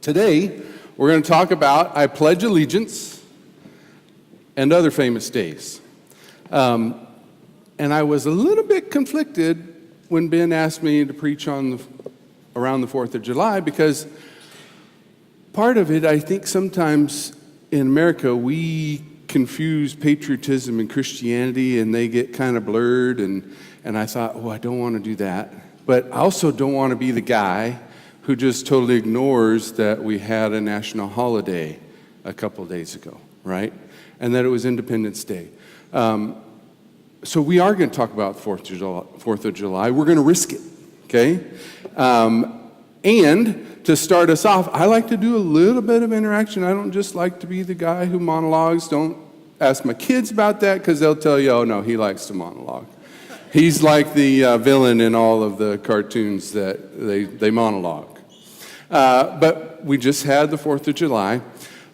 Today, we're going to talk about I Pledge Allegiance and other famous days. And I was a little bit conflicted when Ben asked me to preach around the 4th of July, because part of it, I think sometimes in America, we confuse patriotism and Christianity, and they get kind of blurred, and I thought, I don't want to do that. But I also don't want to be the guy who just totally ignores that we had a national holiday a couple days ago, right? And that it was Independence Day. So we are going to talk about 4th of July. We're going to risk it, okay? And to start us off, I like to do a little bit of interaction. I don't just like to be the guy who monologues. Don't ask my kids about that, because they'll tell you, oh no, he likes to monologue. He's like the villain in all of the cartoons that they monologue. But we just had the 4th of July.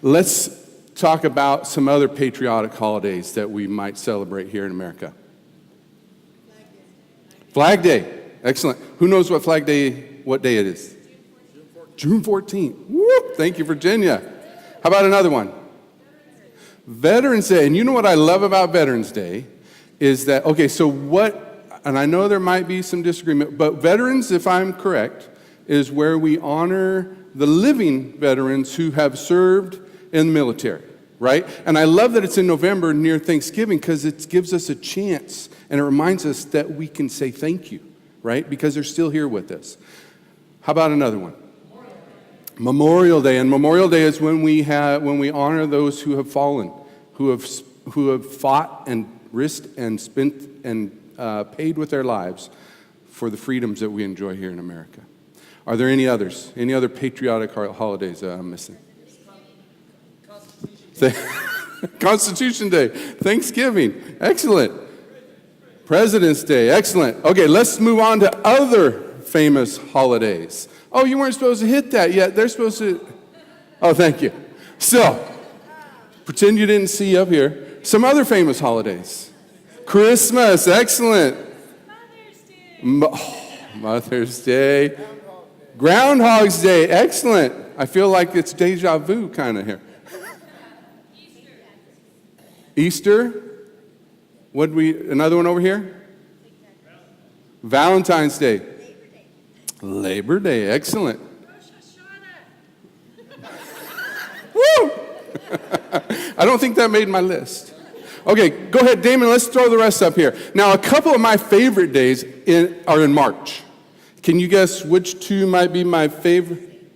Let's talk about some other patriotic holidays that we might celebrate here in America. Flag Day. Excellent. Who knows what day it is? June 14th. Woo! Thank you, Virginia. How about another one? Veterans Day. And you know what I love about Veterans Day is that, and I know there might be some disagreement, but veterans, if I'm correct, is where we honor the living veterans who have served in the military, right? And I love that it's in November near Thanksgiving, because it gives us a chance and it reminds us that we can say thank you, right? Because they're still here with us. How about another one? Memorial Day. And Memorial Day is when we honor those who have fallen, who have fought and risked and spent and paid with their lives for the freedoms that we enjoy here in America. Are there any others? Any other patriotic holidays that I'm missing? Constitution Day. Thanksgiving. Excellent. President's Day. Excellent. Okay, let's move on to other famous holidays. Oh, you weren't supposed to hit that yet. They're supposed to. Oh, thank you. So, pretend you didn't see up here. Some other famous holidays. Christmas. Excellent. Mother's Day. Groundhog's Day. Excellent. I feel like it's deja vu kind of here. Easter. Another one over here? Valentine's Day. Labor Day. Excellent. Woo! I don't think that made my list. Okay, go ahead, Damon, let's throw the rest up here. Now, a couple of my favorite days are in March. Can you guess which two might be my favorite?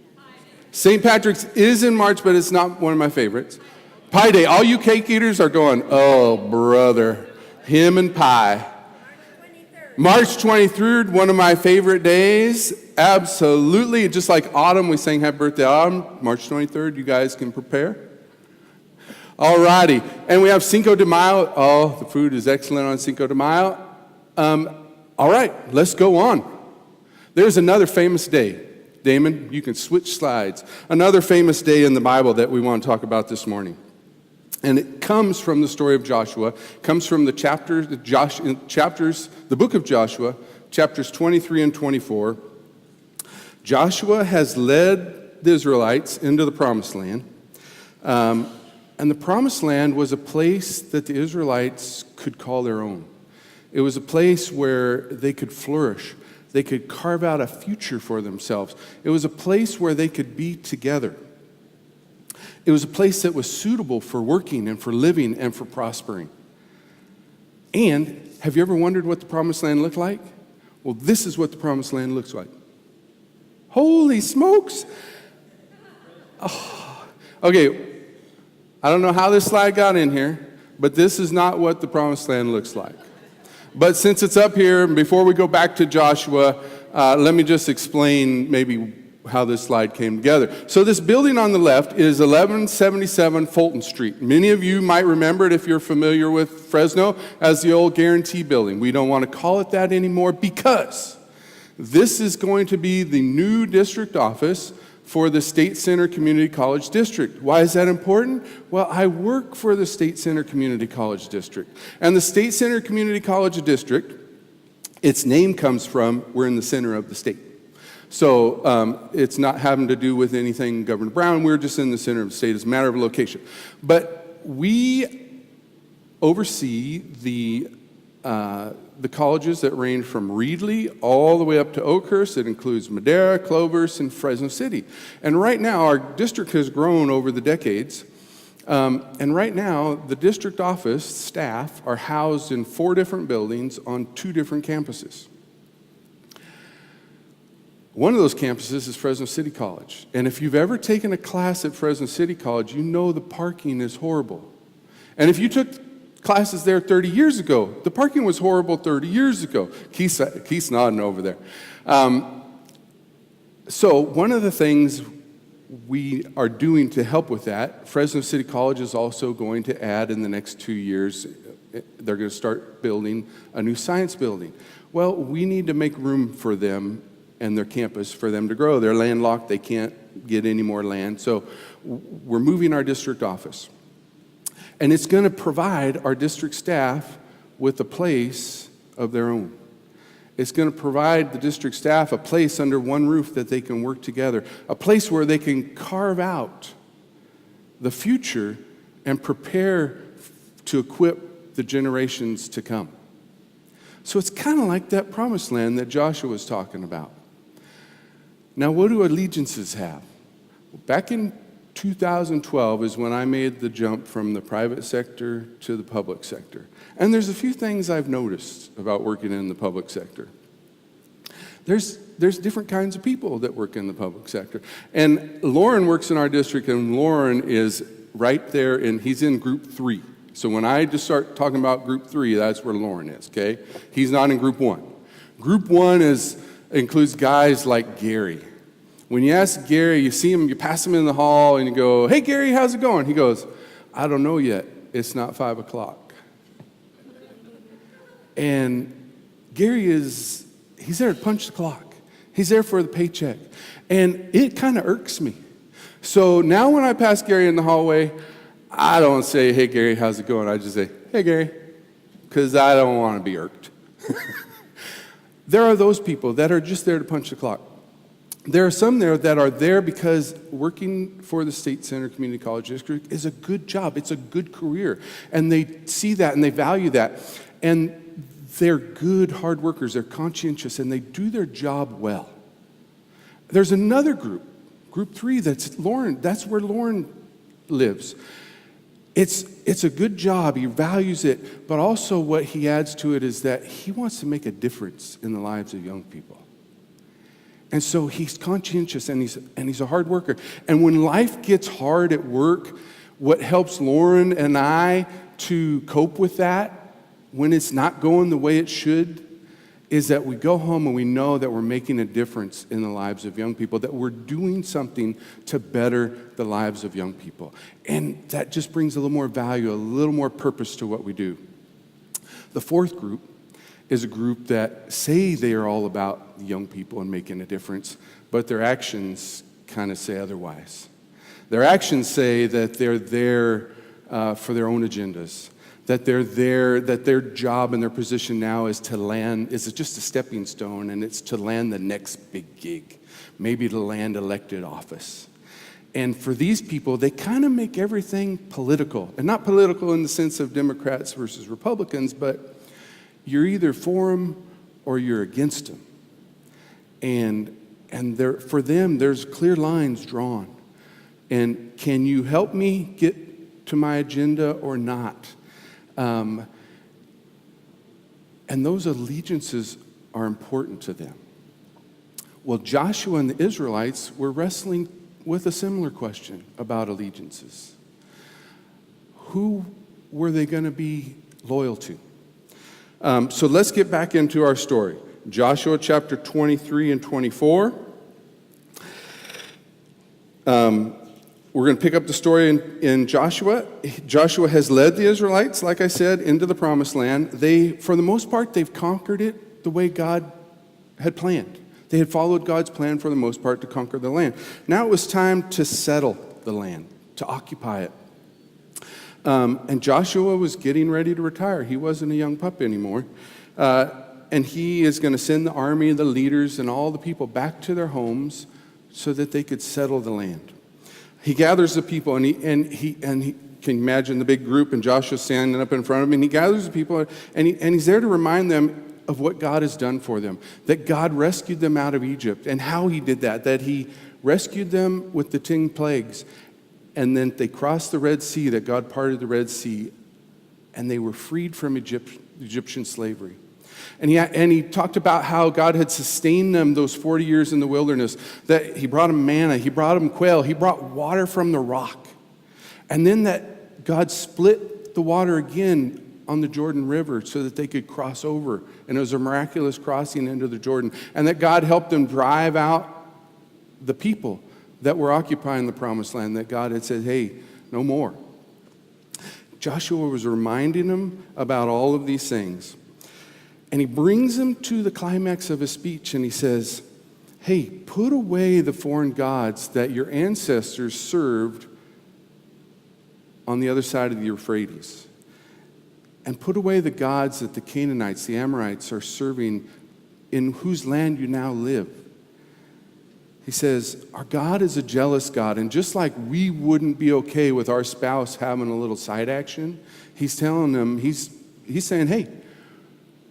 St. Patrick's is in March, but it's not one of my favorites. Pie Day. All you cake eaters are going, oh, brother, him and pie. March 23rd, one of my favorite days. Absolutely. Just like autumn, we sang Happy Birthday Autumn. March 23rd, you guys can prepare. All righty. And we have Cinco de Mayo. Oh, the food is excellent on Cinco de Mayo. All right, let's go on. There's another famous day. Damon, you can switch slides. Another famous day in the Bible that we want to talk about this morning. And it comes from the story of Joshua. It comes from the book of Joshua, chapters 23 and 24. Joshua has led the Israelites into the Promised Land. And the Promised Land was a place that the Israelites could call their own. It was a place where they could flourish. They could carve out a future for themselves. It was a place where they could be together. It was a place that was suitable for working and for living and for prospering. And have you ever wondered what the Promised Land looked like? Well, this is what the Promised Land looks like. Holy smokes! Oh. Okay, I don't know how this slide got in here, but this is not what the Promised Land looks like. But since it's up here, before we go back to Joshua, let me just explain maybe how this slide came together. So this building on the left is 1177 Fulton Street. Many of you might remember it if you're familiar with Fresno as the old Guarantee Building. We don't want to call it that anymore because this is going to be the new district office for the State Center Community College District. Why is that important? Well, I work for the State Center Community College District. And the State Center Community College District, its name comes from we're in the center of the state. So it's not having to do with anything Governor Brown. We're just in the center of the state as a matter of location. But we oversee the colleges that range from Reedley all the way up to Oakhurst. It includes Madera, Clovers, and Fresno City. And right now, our district has grown over the decades. And right now, the district office staff are housed in 4 different buildings on 2 different campuses. One of those campuses is Fresno City College. And if you've ever taken a class at Fresno City College, you know the parking is horrible. And if you took classes there 30 years ago, the parking was horrible 30 years ago. Keith's nodding over there. So one of the things we are doing to help with that, Fresno City College is also going to add in the next 2 years, they're going to start building a new science building. Well, we need to make room for them and their campus for them to grow. They're landlocked, they can't get any more land. So we're moving our district office. And it's going to provide our district staff with a place of their own. It's going to provide the district staff a place under one roof that they can work together, a place where they can carve out the future and prepare to equip the generations to come. So it's kind of like that promised land that Joshua was talking about. Now, what do allegiances have? Back in 2012 is when I made the jump from the private sector to the public sector. And there's a few things I've noticed about working in the public sector. There's different kinds of people that work in the public sector. And Lauren works in our district, and Lauren is right there, and he's in group 3. So when I just start talking about group 3, that's where Lauren is, okay? He's not in group 1. Group 1 includes guys like Gary. When you ask Gary, you see him, you pass him in the hall, and you go, "Hey, Gary, how's it going?" He goes, "I don't know yet. It's not 5 o'clock." And Gary he's there to punch the clock. He's there for the paycheck. And it kind of irks me. So now when I pass Gary in the hallway, I don't say, "Hey, Gary, how's it going?" I just say, "Hey, Gary," because I don't want to be irked. There are those people that are just there to punch the clock. There are some there that are there because working for the State Center Community College District is a good job. It's a good career. And they see that and they value that. And they're good, hard workers. They're conscientious and they do their job well. There's another group, group 3, that's Lauren. That's where Lauren lives. It's a good job. He values it. But also what he adds to it is that he wants to make a difference in the lives of young people. And so he's conscientious and he's a hard worker. And when life gets hard at work, what helps Lauren and I to cope with that when it's not going the way it should is that we go home and we know that we're making a difference in the lives of young people, that we're doing something to better the lives of young people. And that just brings a little more value, a little more purpose to what we do. The 4th group is a group that say they are all about young people and making a difference, but their actions kind of say otherwise. Their actions say that they're there for their own agendas, that they're there, that their job and their position now is just a stepping stone, and it's to land the next big gig, maybe to land elected office. And for these people, they kind of make everything political, and not political in the sense of Democrats versus Republicans, but you're either for them or you're against them. And for them, there's clear lines drawn. And can you help me get to my agenda or not? And those allegiances are important to them. Well, Joshua and the Israelites were wrestling with a similar question about allegiances. Who were they going to be loyal to? So let's get back into our story. Joshua chapter 23 and 24. We're going to pick up the story in Joshua. Joshua has led the Israelites, like I said, into the promised land. For the most part, they've conquered it the way God had planned. They had followed God's plan for the most part to conquer the land. Now it was time to settle the land, to occupy it. And Joshua was getting ready to retire. He wasn't a young pup anymore. and he is going to send the army, the leaders, and all the people back to their homes so that they could settle the land. He gathers the people, and he can you imagine the big group, and Joshua standing up in front of him, and he gathers the people, and he's there to remind them of what God has done for them, that God rescued them out of Egypt, and how he did that he rescued them with the 10 plagues, and then they crossed the Red Sea, that God parted the Red Sea, and they were freed from Egyptian slavery. And he talked about how God had sustained them those 40 years in the wilderness, that he brought them manna, he brought them quail, he brought water from the rock. And then that God split the water again on the Jordan River so that they could cross over. And it was a miraculous crossing into the Jordan. And that God helped them drive out the people that were occupying the promised land, that God had said, hey, no more. Joshua was reminding them about all of these things. And he brings them to the climax of his speech, and he says, hey, put away the foreign gods that your ancestors served on the other side of the Euphrates. And put away the gods that the Canaanites, the Amorites are serving, in whose land you now live. He says, our God is a jealous God, and just like we wouldn't be okay with our spouse having a little side action, he's telling them, he's saying, hey,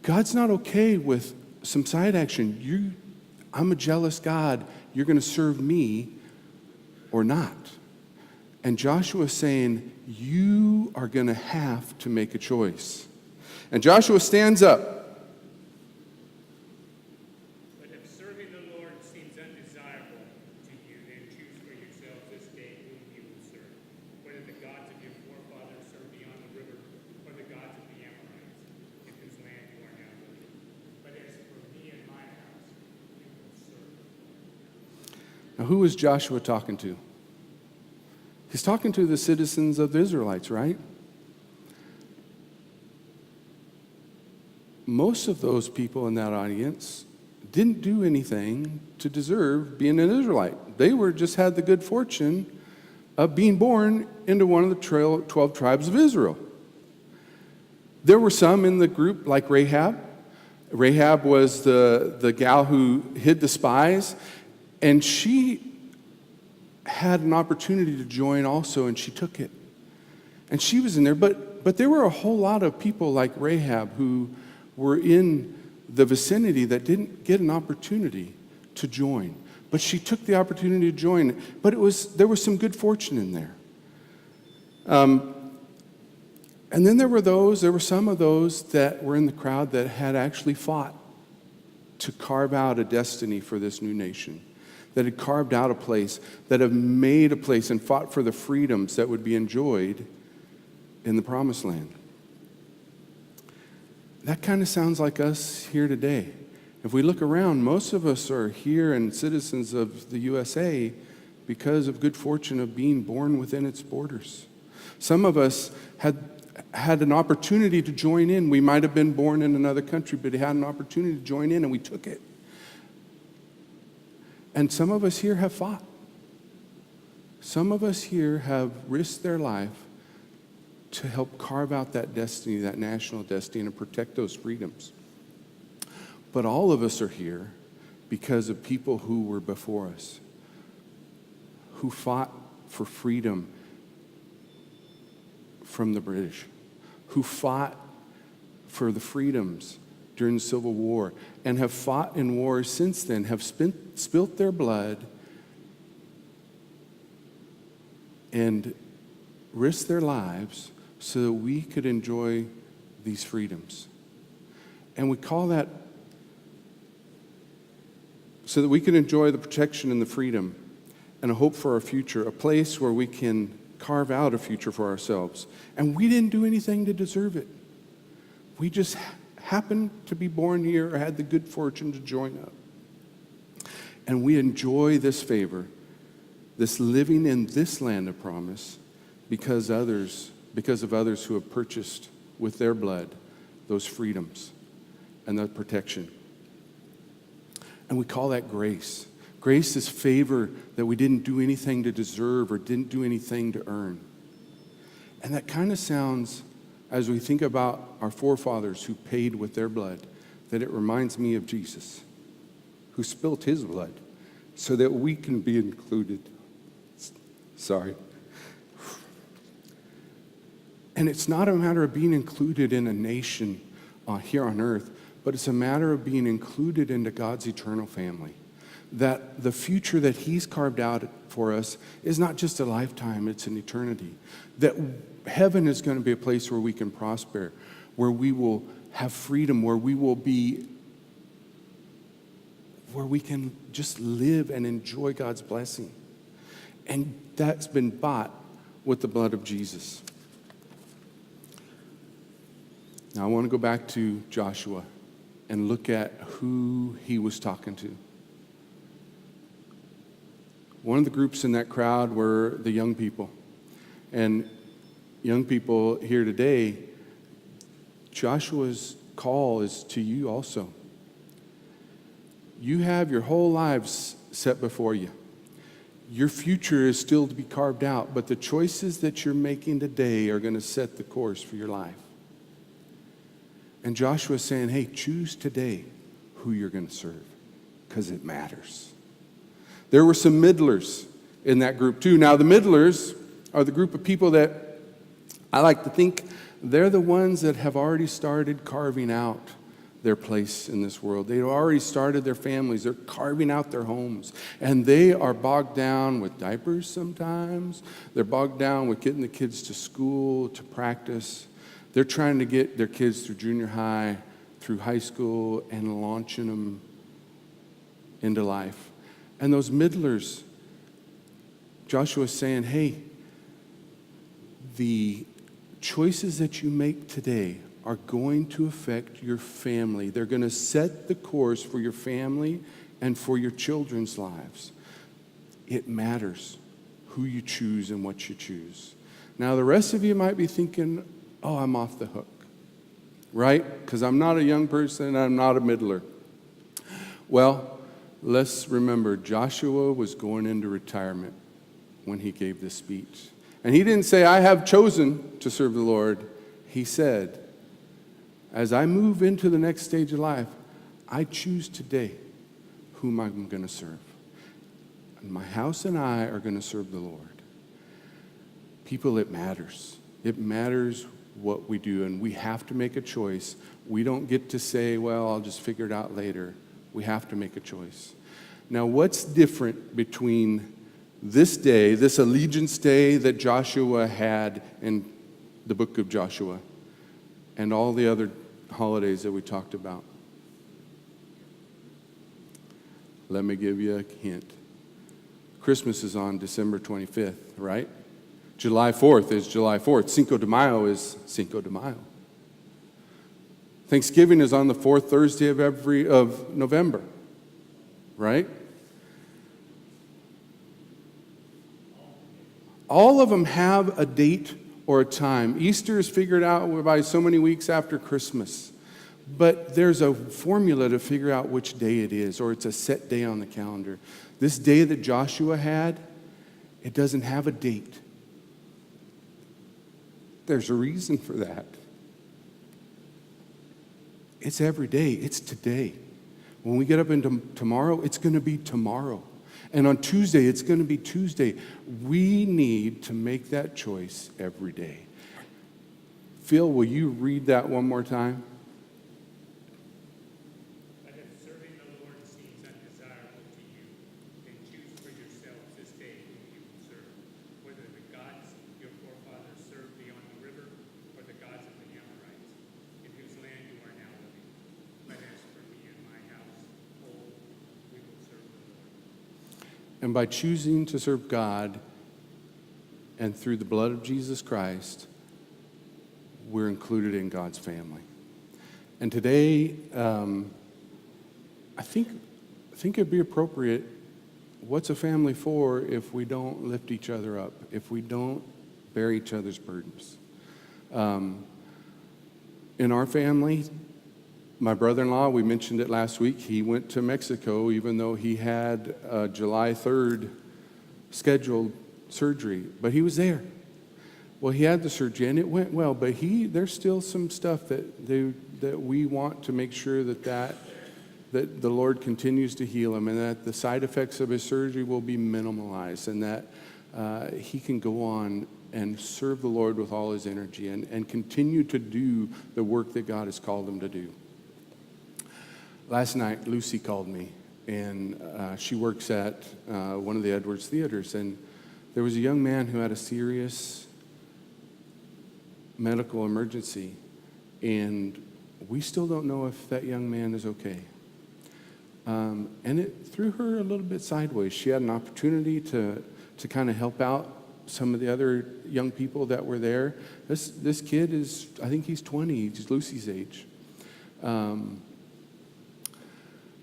God's not okay with some side action. I'm a jealous God. You're going to serve me or not. And Joshua's saying, you are going to have to make a choice. And Joshua stands up. But if serving the Lord seems undesirable to you, then choose for yourselves this day whom you will serve, whether the gods of your forefathers served beyond the river, or the gods of the Amorites, in whose land you are now living. But as for me and my house, we will serve. Now, who is Joshua talking to? He's talking to the citizens of the Israelites, right? Most of those people in that audience didn't do anything to deserve being an Israelite. They just had the good fortune of being born into one of the 12 tribes of Israel. There were some in the group like Rahab. Rahab was the gal who hid the spies, and she had an opportunity to join also, and she took it. And she was in there, but there were a whole lot of people like Rahab who were in the vicinity that didn't get an opportunity to join. But she took the opportunity to join. But there was some good fortune in there. And then there were some of those that were in the crowd that had actually fought to carve out a destiny for this new nation, that had carved out a place, that have made a place and fought for the freedoms that would be enjoyed in the promised land. That kind of sounds like us here today. If we look around, most of us are here and citizens of the USA because of good fortune of being born within its borders. Some of us had an opportunity to join in. We might have been born in another country, but had an opportunity to join in, and we took it. And some of us here have fought. Some of us here have risked their life to help carve out that destiny, that national destiny, and protect those freedoms. But all of us are here because of people who were before us, who fought for freedom from the British, who fought for the freedoms during the Civil War, and have fought in wars since then, have spilt their blood and risked their lives so that we could enjoy these freedoms. And we call that so that we can enjoy the protection and the freedom and a hope for our future, a place where we can carve out a future for ourselves. And we didn't do anything to deserve it. We just happened to be born here or had the good fortune to join up. And we enjoy this favor, this living in this land of promise, because of others who have purchased with their blood those freedoms and that protection. And we call that grace. Grace is favor that we didn't do anything to deserve or didn't do anything to earn. And that kind of sounds, as we think about our forefathers who paid with their blood, that it reminds me of Jesus, who spilt his blood so that we can be included. Sorry. And it's not a matter of being included in a nation here on earth, but it's a matter of being included into God's eternal family. That the future that he's carved out for us is not just a lifetime, it's an eternity. That heaven is going to be a place where we can prosper, where we will have freedom, where we can just live and enjoy God's blessing. And that's been bought with the blood of Jesus. Now I want to go back to Joshua and look at who he was talking to. One of the groups in that crowd were the young people. And young people here today, Joshua's call is to you also. You have your whole lives set before you. Your future is still to be carved out, but the choices that you're making today are going to set the course for your life. And Joshua's saying, hey, choose today who you're going to serve, because it matters. There were some middlers in that group too. Now, the middlers are the group of people that I like to think they're the ones that have already started carving out their place in this world. They've already started their families. They're carving out their homes. And they are bogged down with diapers sometimes. They're bogged down with getting the kids to school, to practice. They're trying to get their kids through junior high, through high school, and launching them into life. And those middlers, Joshua's saying, hey, the choices that you make today are going to affect your family. They're going to set the course for your family and for your children's lives. It matters who you choose and what you choose. Now, the rest of you might be thinking, oh, I'm off the hook, right? Because I'm not a young person, I'm not a middler. Well, let's remember, Joshua was going into retirement when he gave this speech. And he didn't say, I have chosen to serve the Lord. He said, as I move into the next stage of life, I choose today whom I'm going to serve. And my house and I are going to serve the Lord. People, it matters. It matters what we do, and we have to make a choice. We don't get to say, well, I'll just figure it out later. We have to make a choice. Now, what's different between this day, this allegiance day that Joshua had in the book of Joshua, and all the other holidays that we talked about? Let me give you a hint. Christmas is on December 25th, right? July 4th is July 4th. Cinco de Mayo is Cinco de Mayo. Thanksgiving is on the fourth Thursday of November, right? All of them have a date or a time. Easter is figured out by so many weeks after Christmas. But there's a formula to figure out which day it is, or it's a set day on the calendar. This day that Joshua had, it doesn't have a date. There's a reason for that. It's every day. It's today. When we get up into tomorrow, it's going to be tomorrow. And on Tuesday, it's going to be Tuesday. We need to make that choice every day. Phil, will you read that one more time? But if serving the Lord seems undesirable to you, then choose for yourselves this day whom you will serve, whether the gods your forefathers served beyond the river or the gods of the Amorites, in whose land you are now living. But as for me and my house, behold, we will serve the Lord. And by choosing to serve God and through the blood of Jesus Christ, we're included in God's family. And today, I think it'd be appropriate, what's a family for if we don't lift each other up, if we don't bear each other's burdens? In our family, my brother-in-law, we mentioned it last week, he went to Mexico even though he had July 3rd scheduled surgery, but he was there. Well, he had the surgery and it went well, but there's still some stuff that we want to make sure that the Lord continues to heal him, and that the side effects of his surgery will be minimalized, and that he can go on and serve the Lord with all his energy and continue to do the work that God has called him to do. Last night, Lucy called me, and she works at one of the Edwards theaters, and there was a young man who had a serious medical emergency, and we still don't know if that young man is okay. And it threw her a little bit sideways. She had an opportunity to kind of help out some of the other young people that were there. This kid is, I think he's 20, he's Lucy's age.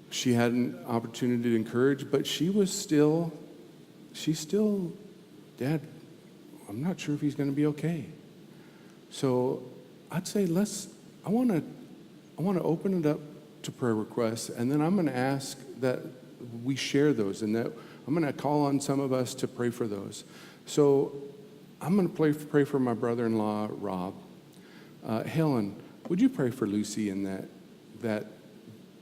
She had an opportunity to encourage, but she's still, Dad, I'm not sure if he's going to be okay. So I'd say I want to open it up to prayer requests, and then I'm going to ask that we share those, and that I'm going to call on some of us to pray for those. So I'm going to pray for my brother-in-law, Rob. Helen, would you pray for Lucy and that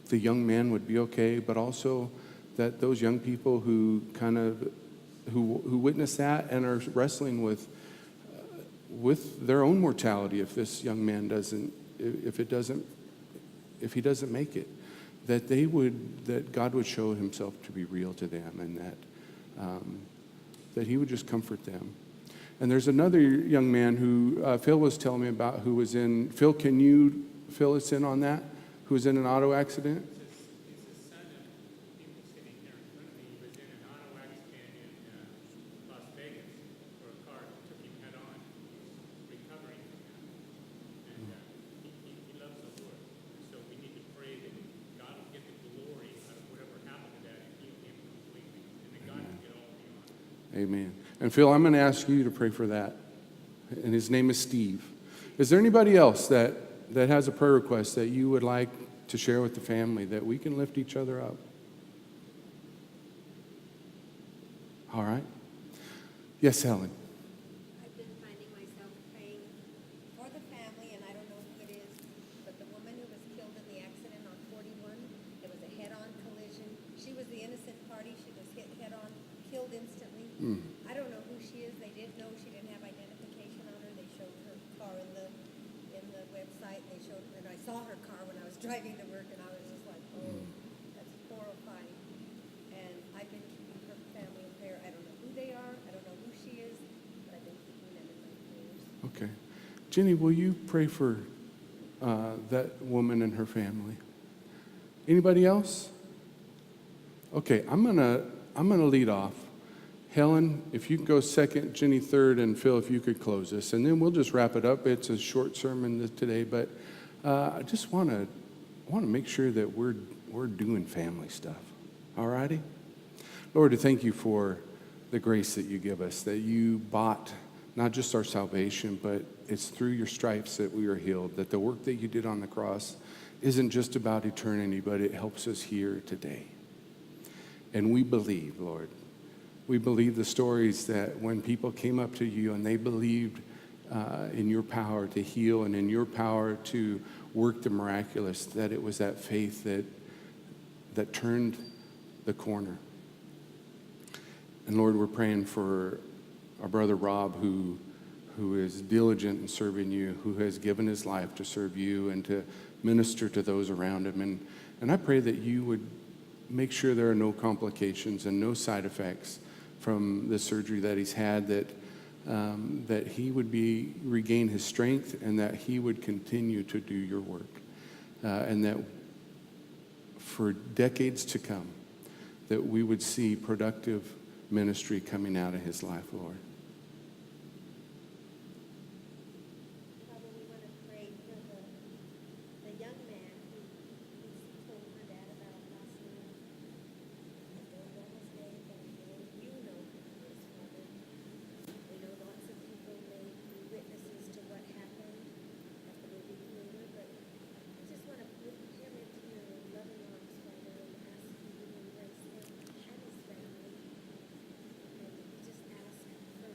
the young man would be okay, but also that those young people who witness that and are wrestling with their own mortality if this young man if he doesn't make it, that God would show himself to be real to them, and that he would just comfort them. And there's another young man who Phil was telling me about, who was in, Phil, can you fill us in on that? Who was in an auto accident? It's his son of people sitting there in front of me. He was in an auto accident in Las Vegas where a car took him head on. He's recovering from that. And he loves the Lord. So we need to pray that God will get the glory out of whatever happened to that and heal him completely. And that God will get all the honor. Amen. And Phil, I'm going to ask you to pray for that. And his name is Steve. Is there anybody else that has a prayer request that you would like to share with the family, that we can lift each other up? All right. Yes, Helen. I've been finding myself praying for the family, and I don't know who it is, but the woman who was killed in the accident on 41, it was a head-on collision. She was the innocent party. She was hit head-on, killed instantly. I don't know who she is. They didn't know. She didn't have identification on her. They showed her car in the website. They showed, and I saw her car when I was driving to work, and I was just like, oh, that's horrifying. And I've been keeping her family in prayer. I don't know who they are. I don't know who she is, but I've been keeping them in my prayers. Okay. Jenny, will you pray for that woman and her family? Anybody else? Okay, I'm gonna lead off. Helen, if you can go second, Jenny third, and Phil, if you could close this, and then we'll just wrap it up. It's a short sermon today, but I just want to make sure that we're doing family stuff. All righty? Lord, I thank you for the grace that you give us, that you bought not just our salvation, but it's through your stripes that we are healed, that the work that you did on the cross isn't just about eternity, but it helps us here today. And we believe, Lord. We believe the stories that when people came up to you and they believed in your power to heal and in your power to work the miraculous, that it was that faith that turned the corner. And Lord, we're praying for our brother Rob, who is diligent in serving you, who has given his life to serve you and to minister to those around him. And I pray that you would make sure there are no complications and no side effects from the surgery that he's had, that he would regain his strength, and that he would continue to do your work, and that for decades to come, that we would see productive ministry coming out of his life, Lord. Father, we want to pray for the young man who told her dad about last night. I don't know his name, but I know you know who he is, Father. We know lots of people may be witnesses to what happened at the movie theater, but I just want to put him into your loving arms, Father, and ask you to embrace him and his family. And we just ask for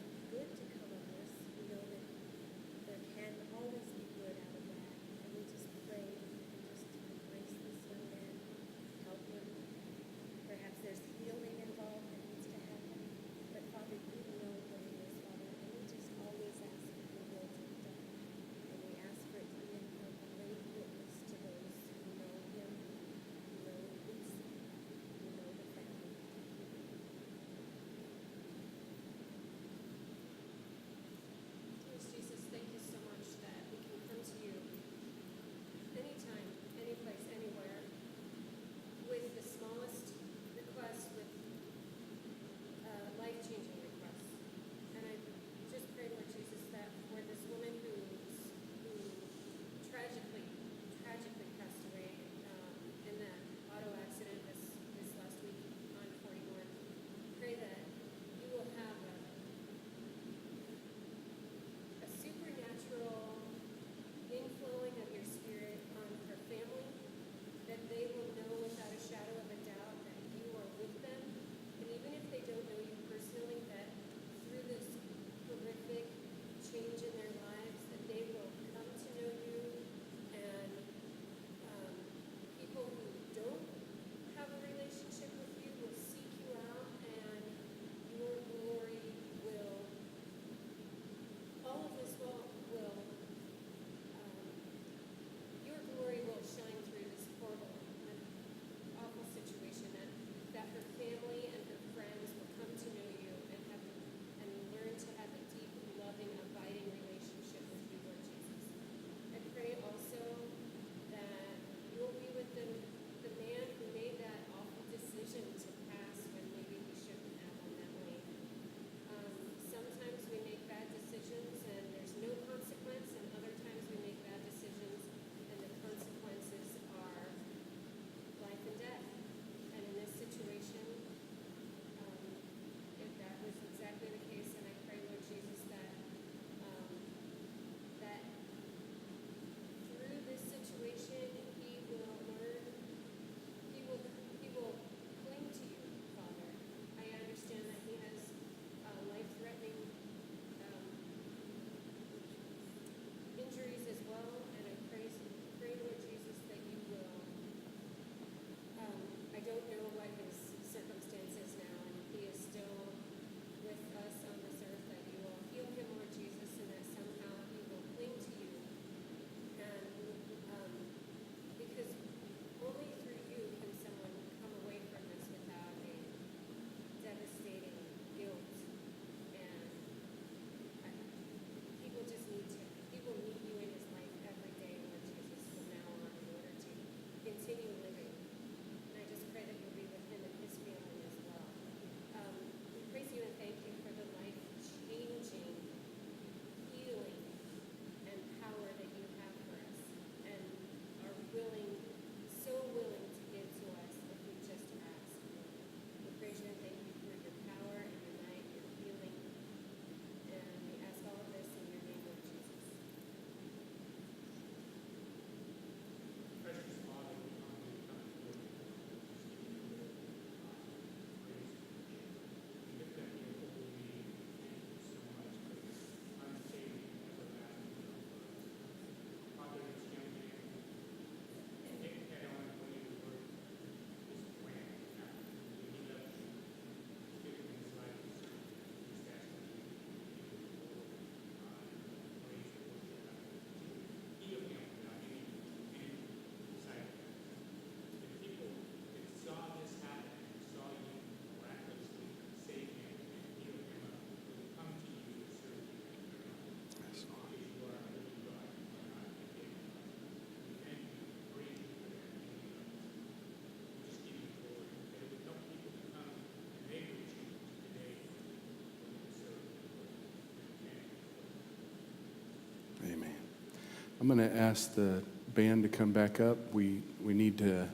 I'm going to ask the band to come back up. We need to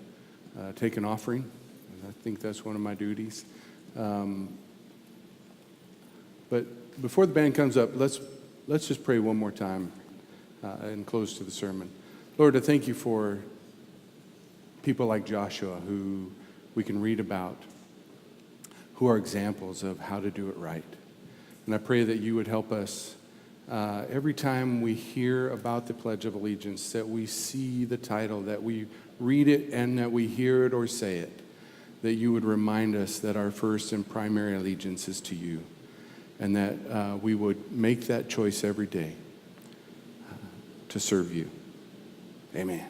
take an offering. I think that's one of my duties. But before the band comes up, let's just pray one more time and close to the sermon. Lord, I thank you for people like Joshua who we can read about, who are examples of how to do it right. And I pray that you would help us every time we hear about the Pledge of Allegiance, that we see the title, that we read it and that we hear it or say it, that you would remind us that our first and primary allegiance is to you, and that we would make that choice every day to serve you. Amen.